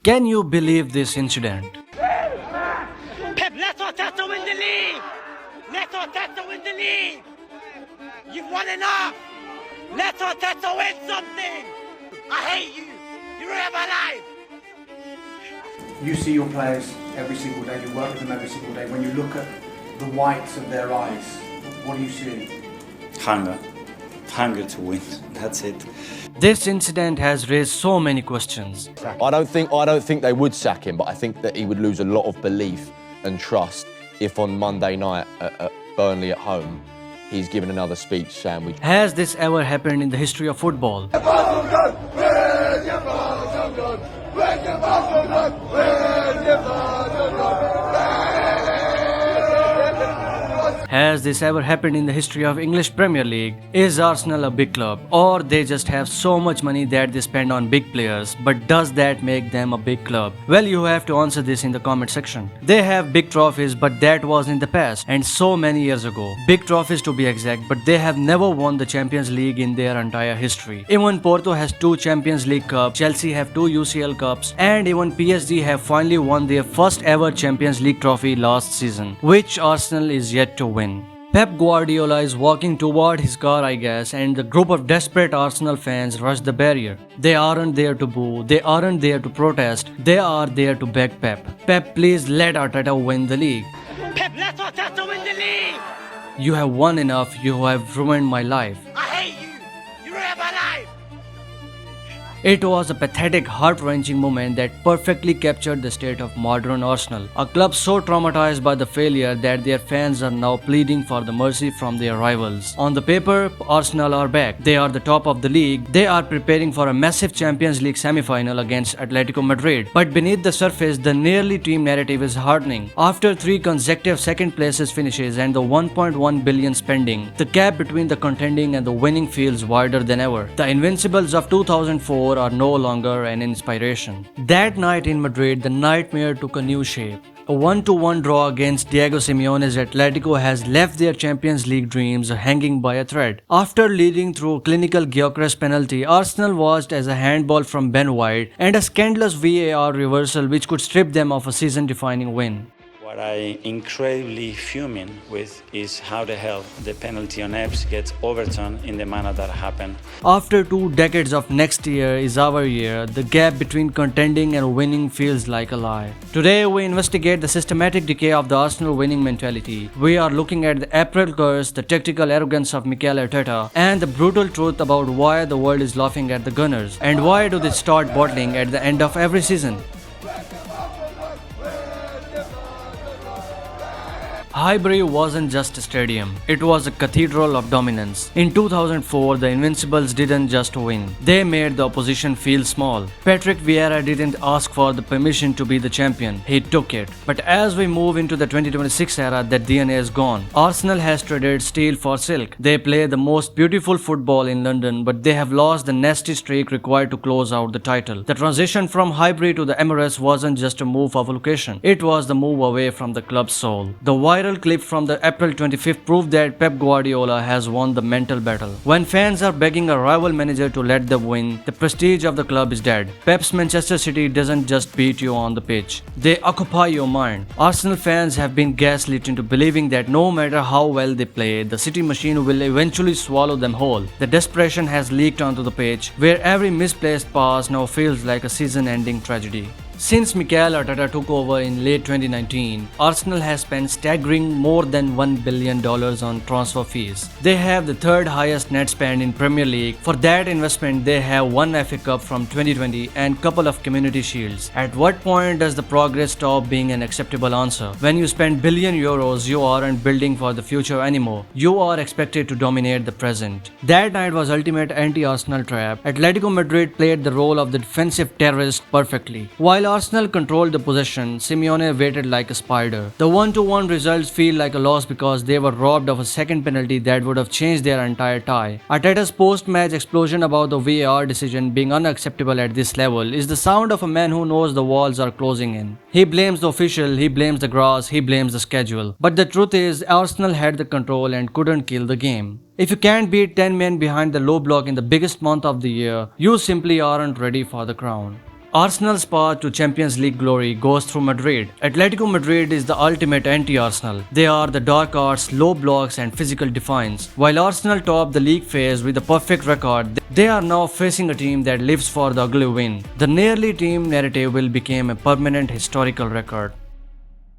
Can you believe this incident? Pep, let Arteta win the league! Let Arteta win the league! You've won enough! Let Arteta win something! I hate you! You ruin my life! You see your players every single day, you work with them every single day. When you look at the whites of their eyes, what do you see? Hunger. Hunger to win. That's it. This incident has raised so many questions. I don't think they would sack him, but I think that he would lose a lot of belief and trust if on Monday night at Burnley at home he's given another speech saying Has this ever happened in the history of football? Has this ever happened in the history of English Premier League? Is Arsenal a big club, or they just have so much money that they spend on big players, but does that make them a big club? Well, you have to answer this in the comment section. They have big trophies, but that was in the past and so many years ago. Big trophies to be exact, but they have never won the Champions League in their entire history. Even Porto has 2 Champions League cups, Chelsea have 2 UCL cups, and even PSG have finally won their first ever Champions League trophy last season, which Arsenal is yet to win. Pep Guardiola is walking toward his car, I guess, and the group of desperate Arsenal fans rush the barrier. They aren't there to boo, they aren't there to protest, they are there to beg Pep. Pep, please let Arteta win the league. Pep, let Arteta win the league! You have won enough, you have ruined my life. I hate you! You ruin my life! It was a pathetic, heart-wrenching moment that perfectly captured the state of modern Arsenal, a club so traumatized by the failure that their fans are now pleading for the mercy from their rivals. On the paper, Arsenal are back. They are the top of the league. They are preparing for a massive Champions League semi-final against Atletico Madrid. But beneath the surface, the nearly team narrative is hardening. After 3 consecutive second places finishes and the 1.1 billion spending, the gap between the contending and the winning feels wider than ever. The Invincibles of 2004 are no longer an inspiration. That night in Madrid, the nightmare took a new shape. A 1-1 draw against Diego Simeone's Atletico has left their Champions League dreams hanging by a thread. After leading through a clinical Gyökeres penalty, Arsenal watched as a handball from Ben White and a scandalous VAR reversal which could strip them of a season-defining win. What I incredibly fuming with is how the hell the penalty on Epps gets overturned in the manner that happened. After 2 decades of next year is our year, the gap between contending and winning feels like a lie. Today we investigate the systematic decay of the Arsenal winning mentality. We are looking at the April curse, the tactical arrogance of Mikel Arteta, and the brutal truth about why the world is laughing at the Gunners, and why do they start bottling at the end of every season. Highbury wasn't just a stadium, it was a cathedral of dominance. In 2004, the Invincibles didn't just win, they made the opposition feel small. Patrick Vieira didn't ask for the permission to be the champion, he took it. But as we move into the 2026 era, that DNA is gone. Arsenal has traded steel for silk. They play the most beautiful football in London, but they have lost the nasty streak required to close out the title. The transition from Highbury to the Emirates wasn't just a move of location, it was the move away from the club's soul. The viral clip from the April 25th proved that Pep Guardiola has won the mental battle. When fans are begging a rival manager to let them win, the prestige of the club is dead. Pep's Manchester City doesn't just beat you on the pitch, they occupy your mind. Arsenal fans have been gaslit into believing that no matter how well they play, the City machine will eventually swallow them whole. The desperation has leaked onto the pitch, where every misplaced pass now feels like a season-ending tragedy. Since Mikel Arteta took over in late 2019, Arsenal has spent staggering more than $1 billion on transfer fees. They have the 3rd highest net spend in Premier League. For that investment, they have won FA Cup from 2020 and couple of Community Shields. At what point does the progress stop being an acceptable answer? When you spend billion euros, you aren't building for the future anymore. You are expected to dominate the present. That night was ultimate anti-Arsenal trap. Atletico Madrid played the role of the defensive terrorist perfectly. While Arsenal controlled the possession, Simeone waited like a spider. The 1-1 results feel like a loss because they were robbed of a second penalty that would have changed their entire tie. Arteta's post-match explosion about the VAR decision being unacceptable at this level is the sound of a man who knows the walls are closing in. He blames the official, he blames the grass, he blames the schedule. But the truth is, Arsenal had the control and couldn't kill the game. If you can't beat 10 men behind the low block in the biggest month of the year, you simply aren't ready for the crown. Arsenal's path to Champions League glory goes through Madrid. Atletico Madrid is the ultimate anti-Arsenal. They are the dark arts, low blocks and physical defiance. While Arsenal top the league phase with a perfect record, they are now facing a team that lives for the ugly win. The nearly team narrative will become a permanent historical record.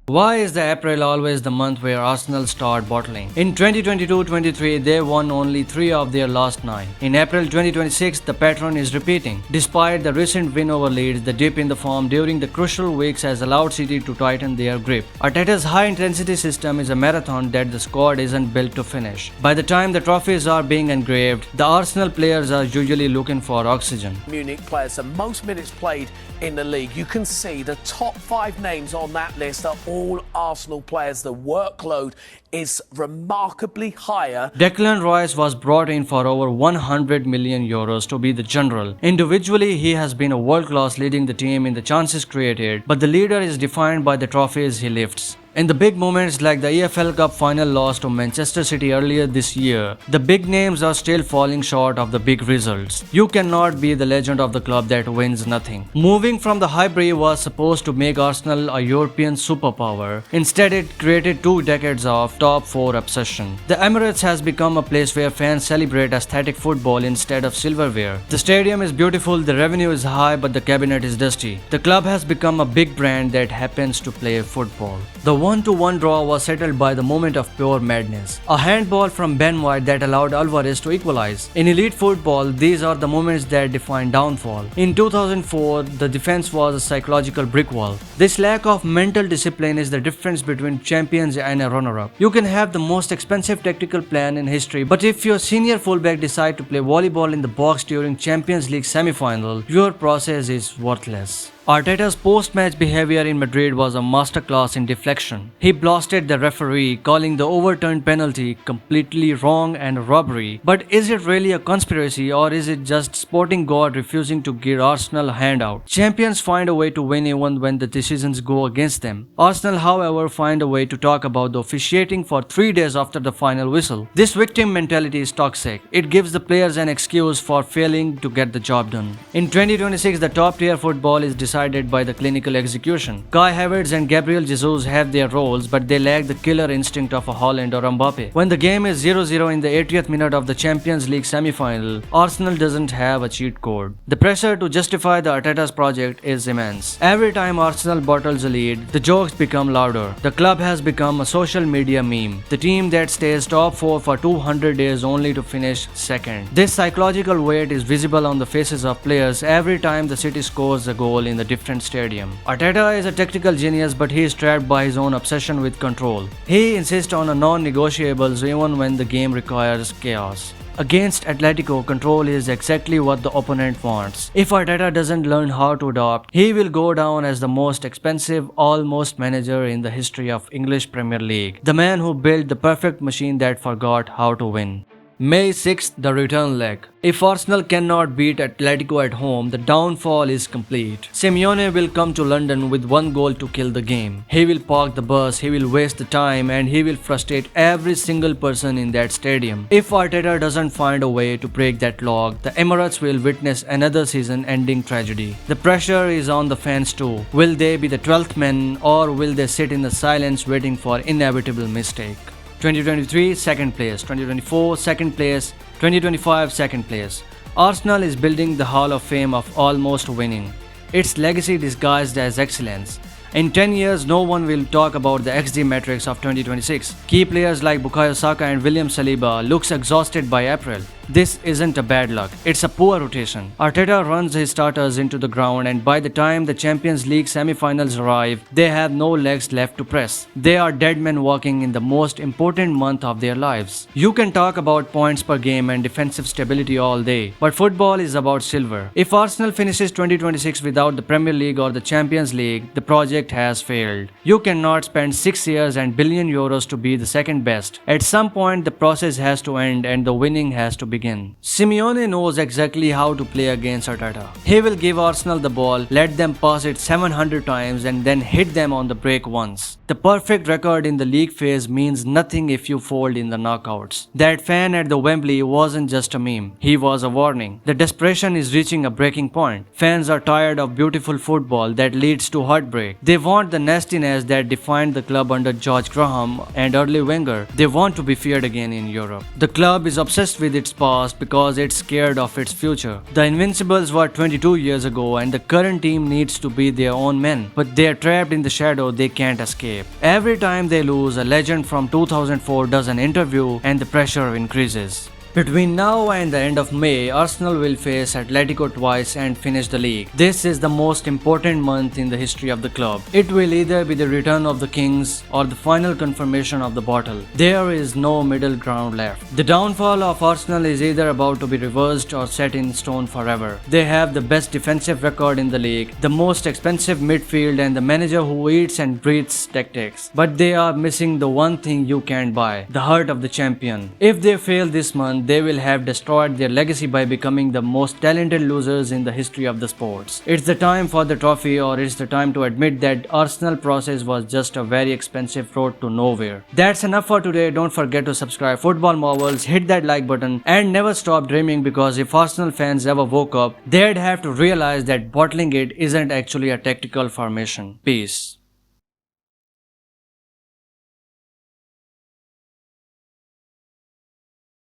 Why is the April always the month where Arsenal start bottling? In 2022-23, they won only 3 of their last 9. In April 2026, the pattern is repeating. Despite the recent win over Leeds, the dip in the form during the crucial weeks has allowed City to tighten their grip. Arteta's high-intensity system is a marathon that the squad isn't built to finish. By the time the trophies are being engraved, the Arsenal players are usually looking for oxygen. Munich players, the most minutes played in the league. You can see the top 5 names on that list are all Arsenal players. The workload is remarkably higher. Declan Rice was brought in for over 100 million euros to be the general. Individually, he has been a world-class, leading the team in the chances created, but the leader is defined by the trophies he lifts. In the big moments like the EFL Cup final loss to Manchester City earlier this year, the big names are still falling short of the big results. You cannot be the legend of the club that wins nothing. Moving from the Highbury was supposed to make Arsenal a European superpower. Instead, it created 2 decades of top 4 obsession. The Emirates has become a place where fans celebrate aesthetic football instead of silverware. The stadium is beautiful, the revenue is high, but the cabinet is dusty. The club has become a big brand that happens to play football. The 1-1 draw was settled by the moment of pure madness. A handball from Ben White that allowed Alvarez to equalize. In elite football, these are the moments that define downfall. In 2004, the defense was a psychological brick wall. This lack of mental discipline is the difference between champions and a runner-up. You can have the most expensive tactical plan in history, but if your senior fullback decide to play volleyball in the box during Champions League semi-final, your process is worthless. Arteta's post-match behavior in Madrid was a masterclass in deflection. He blasted the referee, calling the overturned penalty completely wrong and robbery. But is it really a conspiracy, or is it just sporting god refusing to give Arsenal a handout? Champions find a way to win even when the decisions go against them. Arsenal, however, find a way to talk about the officiating for 3 days after the final whistle. This victim mentality is toxic. It gives the players an excuse for failing to get the job done. In 2026, the top-tier football is decided by the clinical execution. Kai Havertz and Gabriel Jesus have their roles, but they lack the killer instinct of a Haaland or Mbappe. When the game is 0-0 in the 80th minute of the Champions League semi-final, Arsenal doesn't have a cheat code. The pressure to justify the Arteta's project is immense. Every time Arsenal bottles a lead, the jokes become louder. The club has become a social media meme. The team that stays top 4 for 200 days only to finish second. This psychological weight is visible on the faces of players every time the City scores a goal in a different stadium. Arteta is a tactical genius, but he is trapped by his own obsession with control. He insists on a non-negotiables even when the game requires chaos. Against Atletico, control is exactly what the opponent wants. If Arteta doesn't learn how to adopt, he will go down as the most expensive almost manager in the history of English Premier League. The man who built the perfect machine that forgot how to win. May 6th, the return leg. If Arsenal cannot beat Atletico at home, the downfall is complete. Simeone will come to London with 1 goal to kill the game. He will park the bus, he will waste the time, and he will frustrate every single person in that stadium. If Arteta doesn't find a way to break that log, the Emirates will witness another season-ending tragedy. The pressure is on the fans too. Will they be the 12th men, or will they sit in the silence waiting for inevitable mistake? 2023 second place, 2024 second place, 2025 second place. Arsenal is building the Hall of Fame of almost winning. Its legacy disguised as excellence. In 10 years, no one will talk about the XG metrics of 2026. Key players like Bukayo Saka and William Saliba looks exhausted by April. This isn't a bad luck, it's a poor rotation. Arteta runs his starters into the ground, and by the time the Champions League semi-finals arrive, they have no legs left to press. They are dead men walking in the most important month of their lives. You can talk about points per game and defensive stability all day, but football is about silver. If Arsenal finishes 2026 without the Premier League or the Champions League, the project has failed. You cannot spend 6 years and billion euros to be the second best. At some point, the process has to end and the winning has to begin. Simeone knows exactly how to play against Arteta. He will give Arsenal the ball, let them pass it 700 times and then hit them on the break once. The perfect record in the league phase means nothing if you fold in the knockouts. That fan at the Wembley wasn't just a meme, he was a warning. The desperation is reaching a breaking point. Fans are tired of beautiful football that leads to heartbreak. They want the nastiness that defined the club under George Graham and early Wenger. They want to be feared again in Europe. The club is obsessed with its past because it's scared of its future. The Invincibles were 22 years ago and the current team needs to be their own men, but they are trapped in the shadow they can't escape. Every time they lose, a legend from 2004 does an interview and the pressure increases. Between now and the end of May, Arsenal will face Atletico twice and finish the league. This is the most important month in the history of the club. It will either be the return of the Kings or the final confirmation of the bottle. There is no middle ground left. The downfall of Arsenal is either about to be reversed or set in stone forever. They have the best defensive record in the league, the most expensive midfield and the manager who eats and breathes tactics. But they are missing the one thing you can't buy, the heart of the champion. If they fail this month, they will have destroyed their legacy by becoming the most talented losers in the history of the sports. It's the time for the trophy, or it's the time to admit that Arsenal process was just a very expensive road to nowhere. That's enough for today. Don't forget to subscribe Football Marvels, hit that like button and never stop dreaming, because if Arsenal fans ever woke up, they'd have to realize that bottling it isn't actually a tactical formation. Peace.